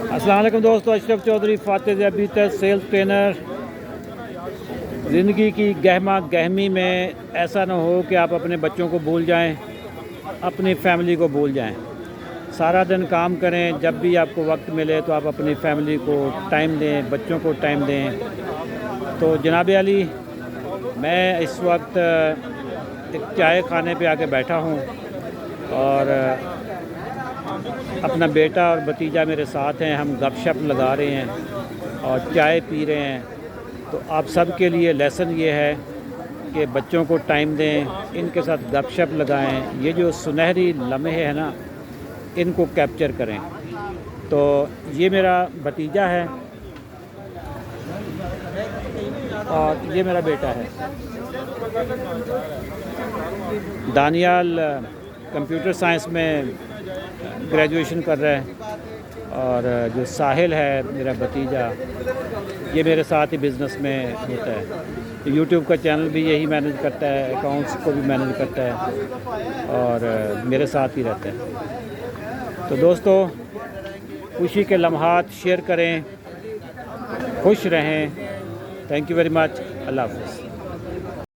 अस्सलाम वालेकुम दोस्तों, अशरफ चौधरी फातिज अभी तक सेल्स ट्रेनर। ज़िंदगी की गहमा गहमी में ऐसा ना हो कि आप अपने बच्चों को भूल जाएं, अपनी फैमिली को भूल जाएं। सारा दिन काम करें, जब भी आपको वक्त मिले तो आप अपनी फैमिली को टाइम दें, बच्चों को टाइम दें। तो जनाब अली, मैं इस वक्त एक चाय खाने पे आके बैठा हूँ और अपना बेटा और भतीजा मेरे साथ हैं। हम गपशप लगा रहे हैं और चाय पी रहे हैं। तो आप सब के लिए लेसन ये है कि बच्चों को टाइम दें, इनके साथ गपशप लगाएं। ये जो सुनहरी लम्हे हैं ना, इनको कैप्चर करें। तो ये मेरा भतीजा है और ये मेरा बेटा है। दानियाल कंप्यूटर साइंस में ग्रेजुएशन कर रहा है और जो साहिल है मेरा भतीजा, ये मेरे साथ ही बिज़नेस में होता है। तो यूट्यूब का चैनल भी यही मैनेज करता है, अकाउंट्स को भी मैनेज करता है और मेरे साथ ही रहता है। तो दोस्तों, खुशी के लम्हात शेयर करें, खुश रहें। Thank you very much. अल्लाह हाफ़िज़।